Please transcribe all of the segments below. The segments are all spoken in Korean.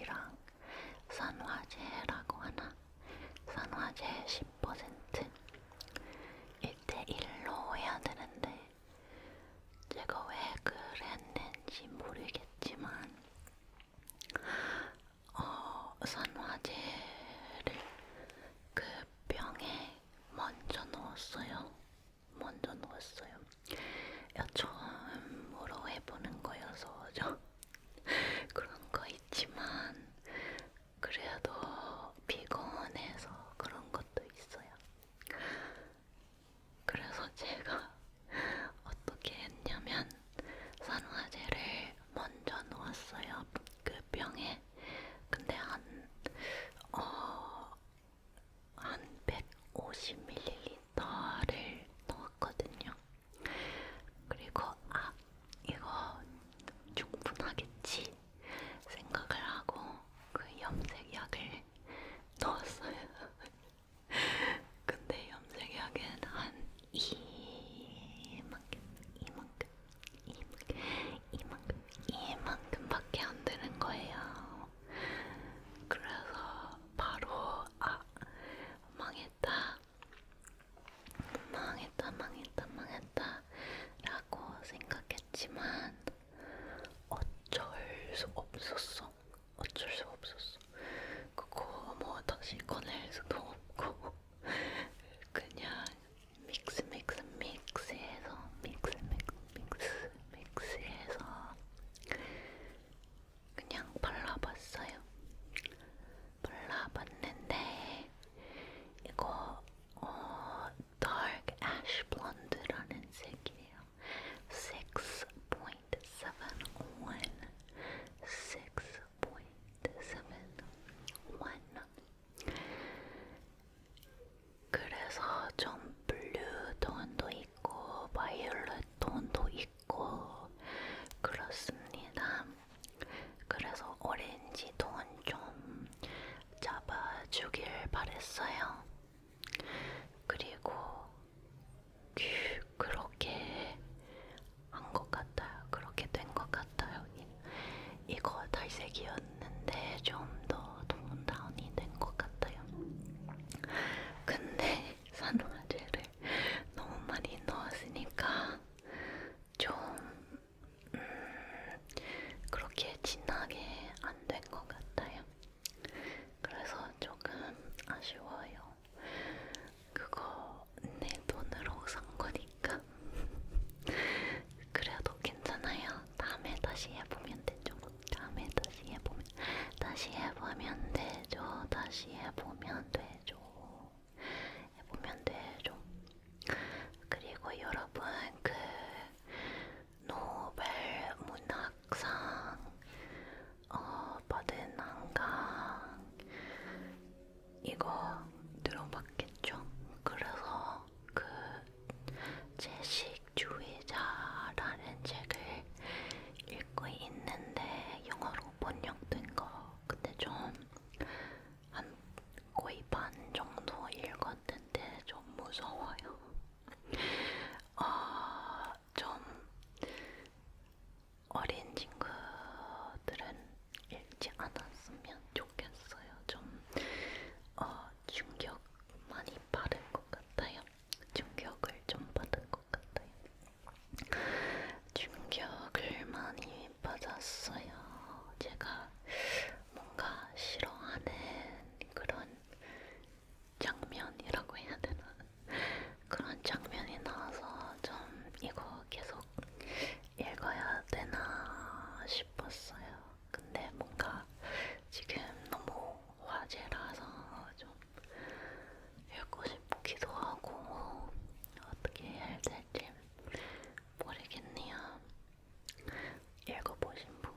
도시랑 산화제라고 하나? 산화제 10% 1대1로 해야 되는데 제가 왜 그랬는지 모르겠지만 산화제를 그 병에 먼저 넣었어요. 처음으로 해보는 거여서 좀 그런 거 있지만 그래도 피곤해서 그런 것도 있어요. 그래서 제가 어떻게 했냐면 산화제를 먼저 넣었어요. 그 병에. 근데 한 150ml를 넣었거든요. 그리고 이거 충분하겠지 생각을 하고 그 염색약을 넣었어요. 근데 염색약은 한 이만큼밖에 안 되는 거예요. 그래서 바로 망했다 라고 생각했지만 어쩔 수 없었어. 그거 뭐 다시 꺼낼 수도 없고 그냥 믹스해서 그냥 발라봤어요. 발라봤는데 이거 Dark Ash Blonde라는 색이에요. 6.71 그래서 좀 블루 톤도 있고 바이올렛 톤도 있고 그렇습니다. 그래서 오렌지 톤 좀 잡아주길 바랬어요. 그리고 그렇게 한 것 같아요. 그렇게 된 것 같아요. 이거 탈색이었는데 좀 더 톤 다운이 된 것 같아요. 근데 산화제를 너무 많이 넣었으니까 좀 그렇게 진하게 안 된 것 같아요. 그래서 조금 아쉬워요. 그거 내 돈으로 산 거니까. 그래도 괜찮아요. 다음에 다시 해보면 되죠. 다시 해보면 되죠. 그리고 여러분 그 노벨 문학상 받은 한강 이거 들어봤겠죠? 그래서 그 채식주의자라는 책을 읽고 있는데 영어로 번역된 거 근데 좀 한 거의 반 정도 읽었는데 좀 무서워요. 좀 어린 친구들은 읽지 않았으면 좋겠어요. 좀 충격 많이 받을 것 같아요. 충격을 좀 받을 것 같아요. 충격을 많이 받았어요. 제가 뭔가 싫어하는 그런 장면이라고 해야 되나? 그런 장면이 나와서 좀 이거 계속 읽어야 되나 싶었어요. 근데 뭔가 지금 너무 화제라서 좀 읽고 싶기도 하고 어떻게 해야 될지 모르겠네요. 읽어보신 분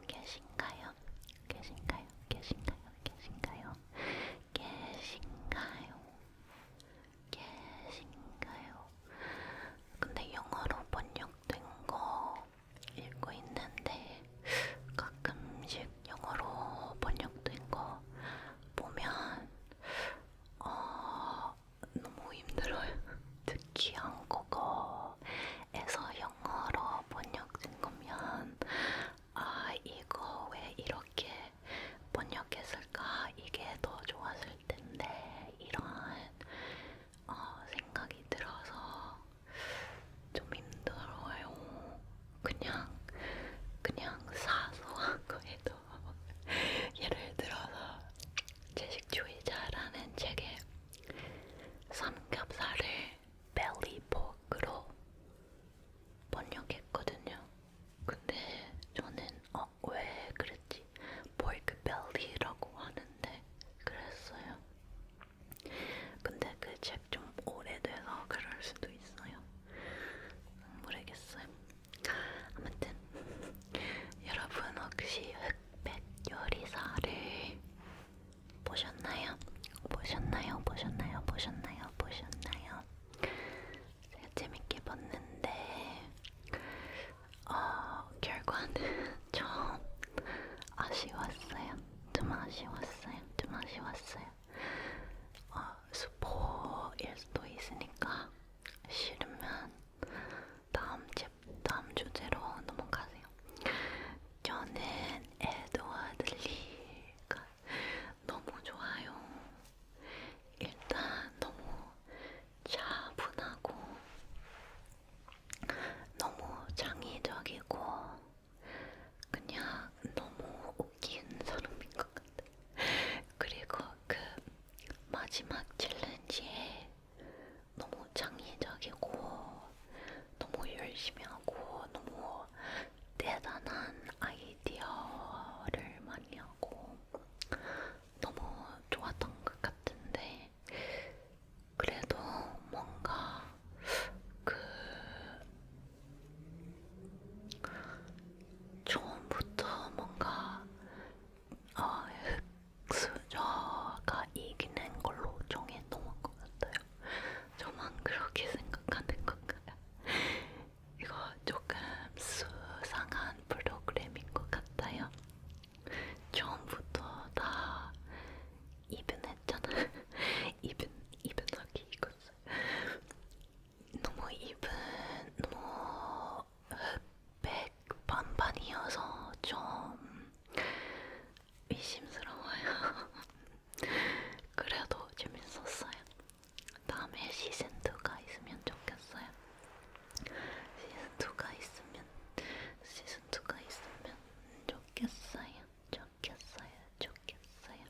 좋겠어요. 좋겠어요. 좋겠어요.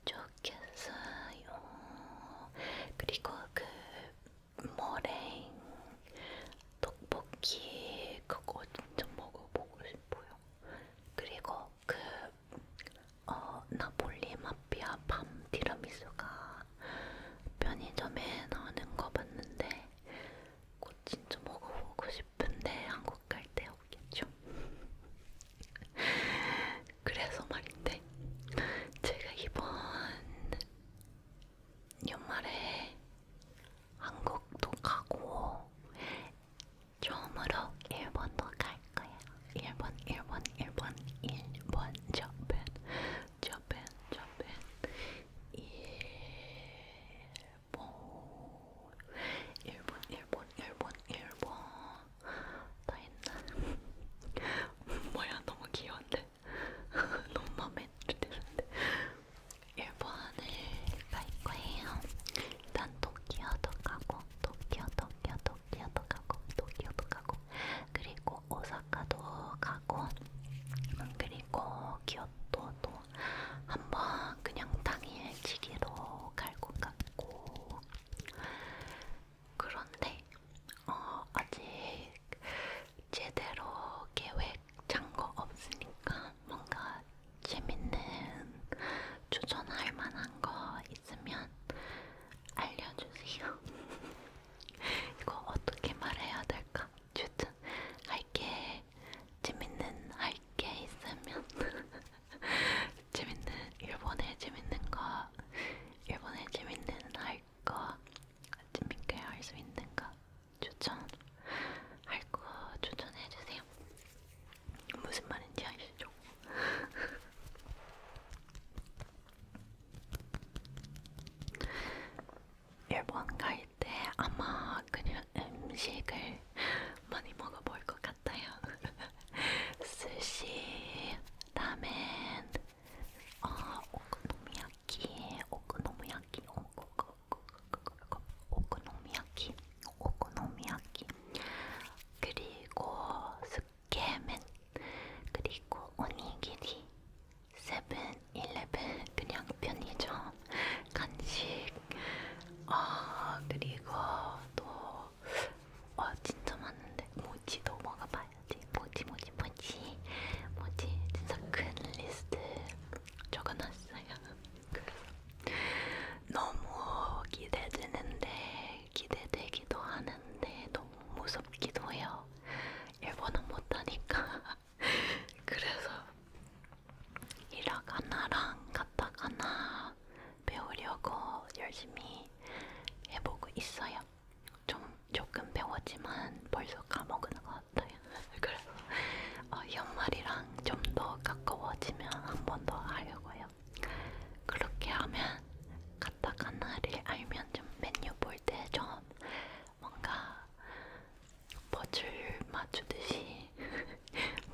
좋겠어요. 그리고 그 머랭 떡볶이 그거 진짜 먹어보고 싶어요. 그리고 그 나폴리 마피아 밤 티라미수가 편의점에 나오는 거 봤는데 그거 진짜 먹어보고 싶은데 한국 갈 때 없겠죠? 그래서 말인데 제가 이번 연말에 한국도 가고 처음으로 일본도 갈 거예요. 일본, 저pen, 일본 다 했나? 뭐야 너무 귀여운데? 너무 맘에 드는데 일본을 갈 거예요. 일단 도쿄도 가고 그리고 오사카도 가고 그리고 교토도 한번 그냥 당일치기로 갈 것 같고 그런데 아직 제대로 계획 짠 거 없으니까 뭔가 재밌는 추천할 만한 거 있으면 알려주세요. 이거 어떻게 말해야 될까? 주든 할게 재밌는 할게 있으면 재밌는 일본에 재밌는 거 일본에 재밌는 할 거 재밌게 할 수 있는 거 추천할 거 추천해주세요. 무슨 말인지 아시죠? 일본 갈 때 아마 그냥 음식을 많이 먹어볼 것 같아요. 스시, 라멘, 오코노미야키, 그리고 스케멘, 그리고 오니기리, 세븐일레븐 그냥 편의점 간식 그리고 또 진짜 많은데 모찌도 먹어봐야지. 모찌 진짜 큰 리스트 적어놨어요. 그래서 너무 기대되기도 하는데 너무 무섭기도 해요. 일본어 못하니까. 그래서 히라가나랑 가타카나 배우려고 열심히 해보고 있어요. 조금 배웠지만 벌써 까먹은 것 같아요. 그래서 연말이랑 좀 더 가까워지면 한 번 더 하려고요. 그렇게 하면 가타카나를 알면 좀 메뉴 볼 때 좀 뭔가 퍼즐 맞추듯이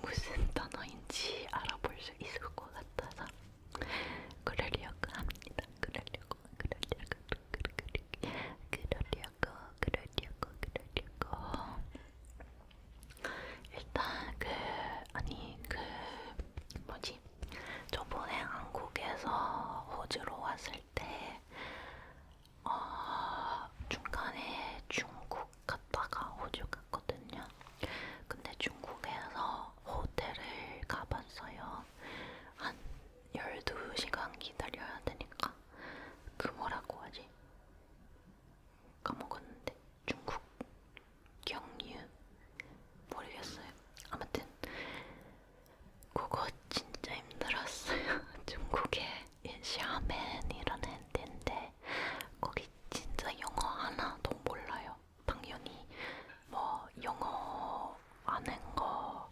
무슨 단어인지 알아볼 수 있을 것 같아서 그러려고 합니다. 그러려고 일단 뭐지? 저번에 한국에서 호주로 왔을 때 중간에 중국 갔다가 호주 갔거든요. 근데 중국에서 호텔을 가봤어요. 한 12시간 기다려야 되니까 그 뭐라고 하지? 까먹었는데 중국 경유 모르겠어요. 아무튼 그거 진짜 힘들었어요. 중국에 샤멘이라는 데인데 거기 진짜 영어 하나도 몰라요. 당연히 뭐 영어 아는 거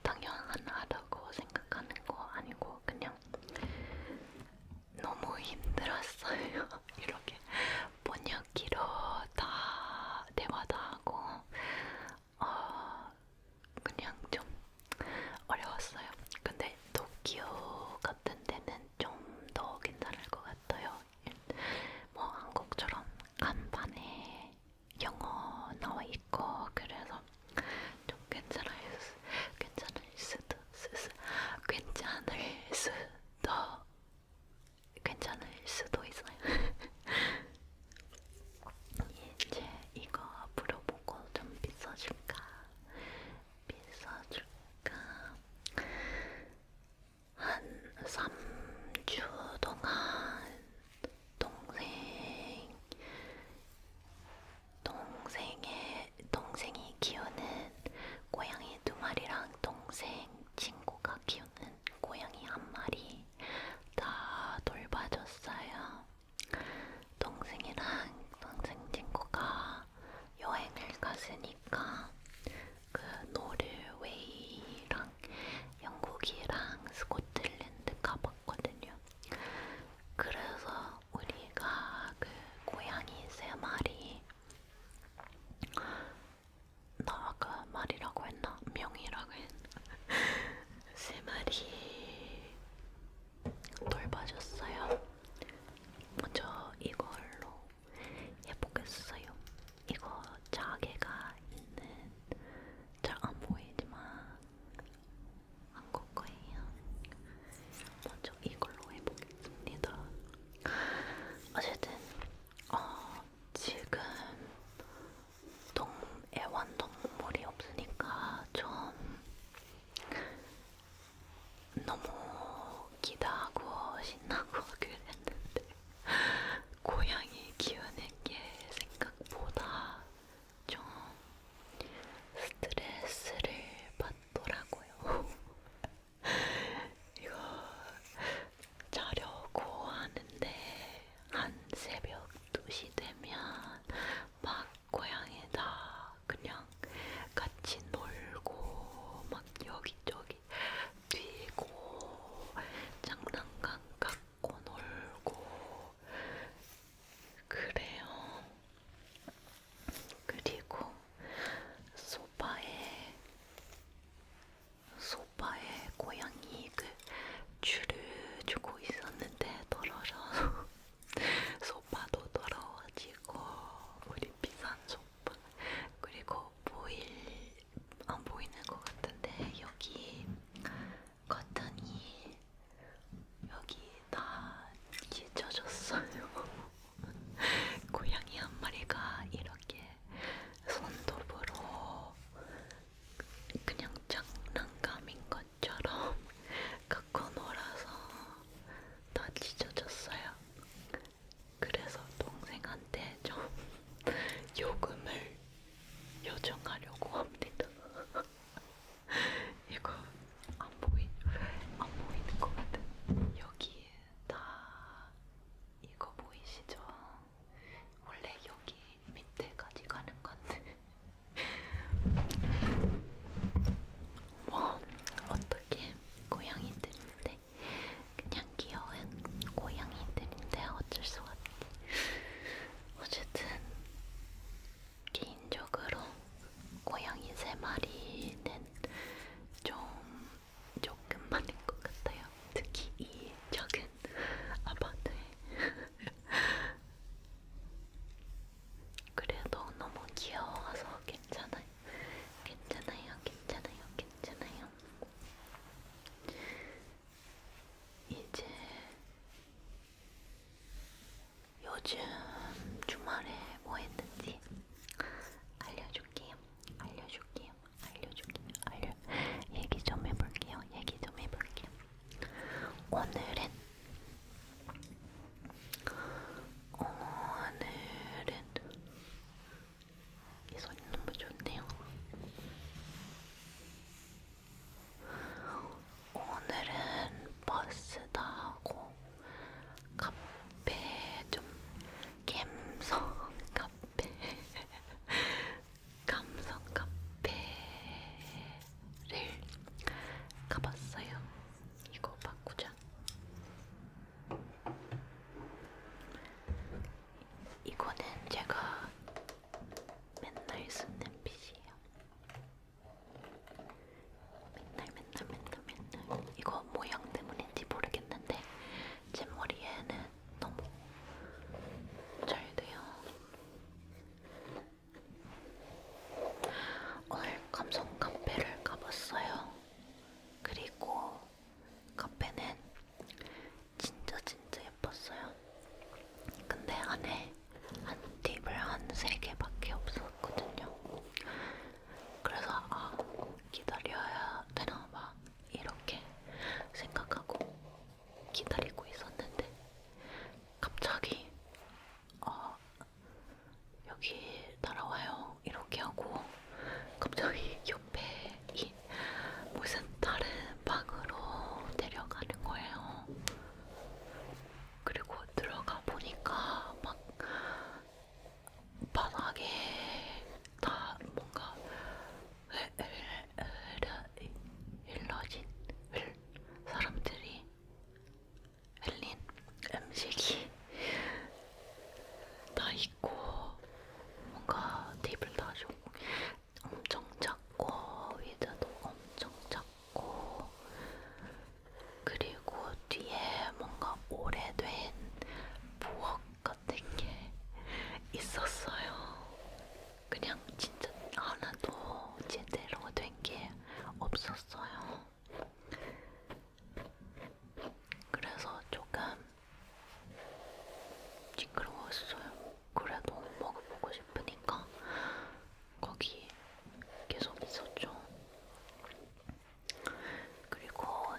당연하다고 생각하는 거 아니고 그냥 너무 힘들었어요. 이렇게 번역기로 다 대화도 하고 그냥 좀 어려웠어요. 너무 기대하고 신나고 그랬는데 고양이 키우는 게 생각보다 좀 스트레스를 받더라고요. 이거 자려고 하는데 한 새벽 2시 되면 막 고양이 다 그냥 같이 놀고 막 여기저기 뛰고 장난감 갖고 놀고 그래요. 그리고 소파에 고양이 그 줄을 주고 있었는데 떨어져서 소파도 더러워지고 우리 비싼 소파 그리고 안 보이는 것 같은데 여기 커튼이 여기 다 찢어졌어요. 고양이 한 마리가 이렇게 손톱으로 그냥 장난감인 것처럼 갖고 놀아서 다 찢어졌어요. 그래서 동생한테 좀 요금을 요청하려고 합니다. 이거 안 보이는 것 같은 여기 다 이거 보이시죠? 원래 여기 밑에까지 가는 건데 뭐 어떻게 고양이들인데 그냥 귀여운 고양이들인데 어쩔 수 없지. 어쨌든 개인적으로 고양이 3마리는 조금 많은 것 같아요. 특히 이 작은 아파트에. 그래도 너무 귀여워서 괜찮아요. 괜찮아요. 이제 요즘 주말에 뭐 했는지 알려줄게요. 얘기 좀 해볼게요. 오늘은 이 소리 너무 좋네요. 오늘은 버스 타고 카페 좀 감성 카페를 가봤어요. 이거 바꾸자.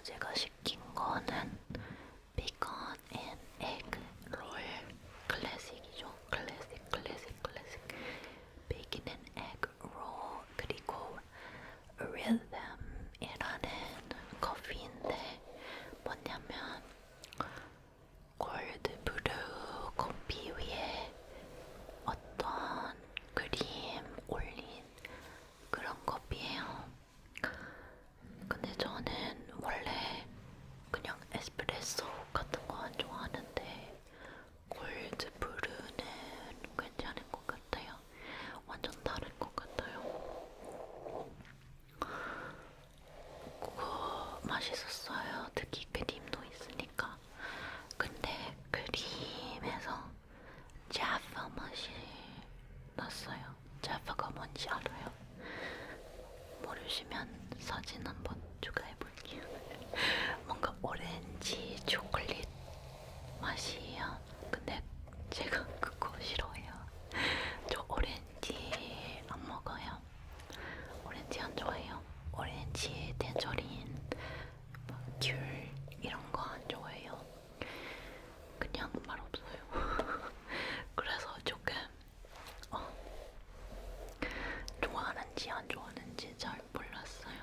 제가 시킨 거는 베이컨 앤 에그 롤 클래식이죠. 클래식 베이컨 앤 에그 롤 그리고 리듬이라는 커피인데 뭐냐면 골드 브루 커피 위에 어떤 크림 올린 그런 커피예요. 근데 저는 원래 그냥 에스프레소 같은 거 안 좋아하는데 골드 브루는 괜찮은 것 같아요. 완전 다른 것 같아요. 그거 맛있었어요. 특히 크림도 있으니까. 근데 크림에서 자파 맛이 났어요. 자파가 뭔지 알아요? 모르시면 사진 한번 추가해볼게요. 뭔가 오렌지 초콜릿 맛이에요. 근데 제가 그거 싫어해요. 저 오렌지 안 먹어요. 오렌지 안 좋아해요. 오렌지, 텐저린, 귤 이런 거 안 좋아해요. 그냥 말 없어요. 그래서 조금 좋아하는지 안 좋아하는지 잘 몰랐어요.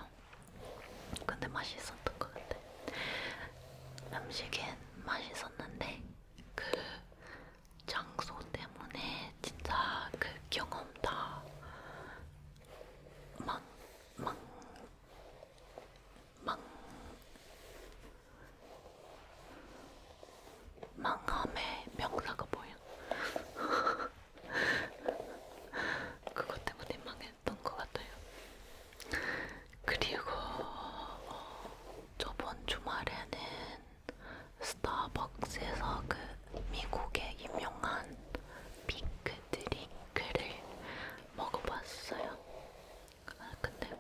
근데 맛있었던 것 같아. 음식은 맛있었는데 그 장소 때문에 진짜 그 경험 다 망, 망, 망, 망함의 명사가 뭐야? 그것 때문에 망했던 것 같아요. 그리고 저번 주말에는 스타벅스에서 그 미국의 유명한 핑크 드링크를 먹어봤어요. 근데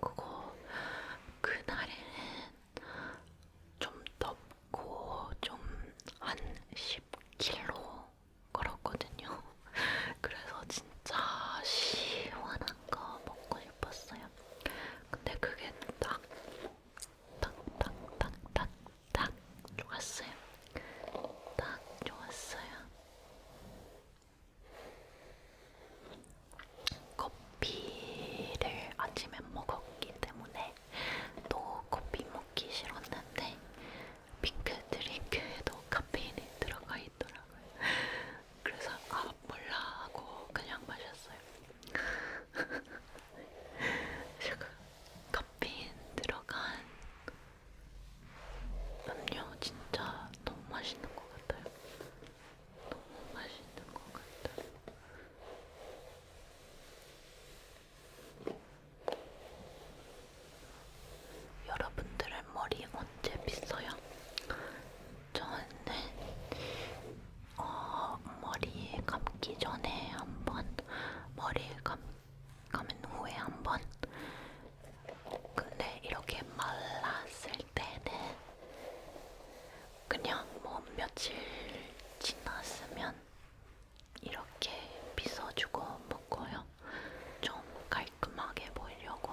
그날에는 좀 덥고 좀 한 10kg 걸었거든요. 그래서 진짜 시원한 거 먹고 싶었어요. 근데 그게 딱 좋았어요. 딱 좋았어요. 커피를 아침에 먹었기 때문에 또 커피 먹기 싫었는데 핑크 드링크에도 카페인이 들어가 있더라고요. 그래서 몰라 하고 그냥 마셨어요. 제가 카페인 들어간 음료 진짜 너무 맛있는 것 같아요. 너무 맛있는 것 같아요. 여러분들은 머리 언제 빗어요? 저는 머리 감기 전에 한 번, 감은 후에 한 번. 근데 이렇게 말랐을 때는 그냥 뭐 며칠 지났으면 이렇게 빗어주고 먹어요. 좀 깔끔하게 보이려고.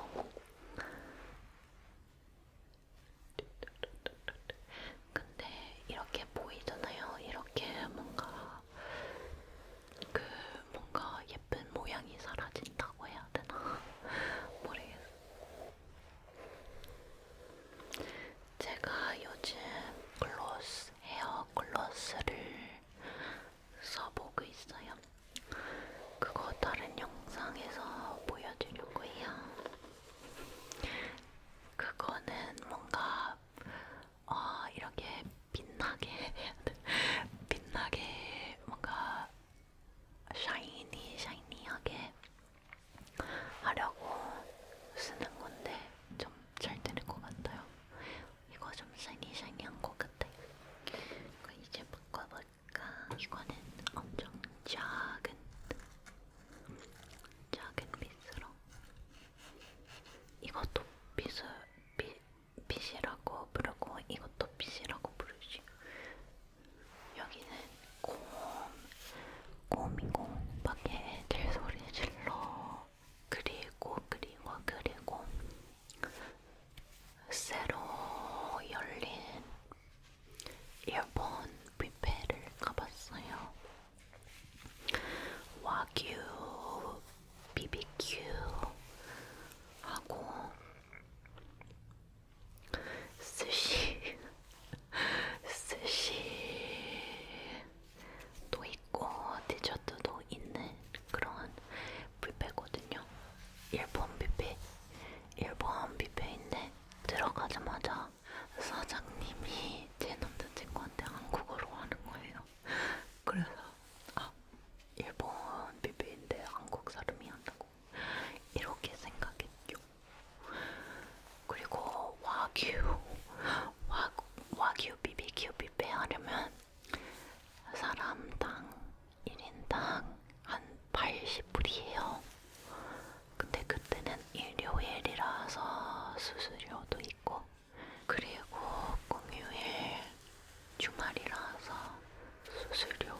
근데 이렇게 보이잖아요. 이렇게 뭔가 예쁜 모양이 사라진다고 해야 되나? 모르겠어요. 제가 요즘 헤어 글로스를 그래서 일본 비비인데 한국 사람이 한다고 이렇게 생각했죠. 그리고 와규 BBQ 뷔페 하려면 사람당 1인당 한 80불이에요. 근데 그때는 일요일이라서 수수료도 있고, 그리고 공휴일 주말이라서 수수료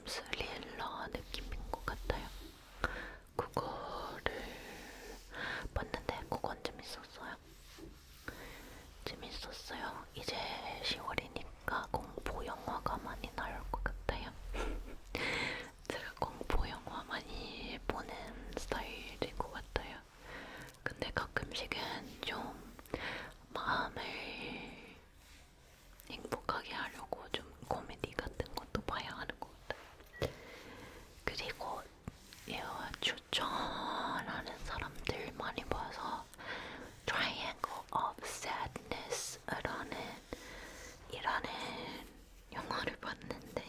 스릴러 느낌인 것 같아요. 그거를 봤는데 그건 재밌었어요. 재밌었어요. 이제 10월이니까 공포 영화가 많이 나올 것 같아요. 제가 공포 영화 많이 보는 스타일인 것 같아요. 근데 가끔씩은 좀 마음을 행복하게 하려고 좀 코미디 같은 것도 봐야 하는 것 같아요. 그리고 추천하는 사람들 많이 봐서 Triangle of Sadness라는 영화를 봤는데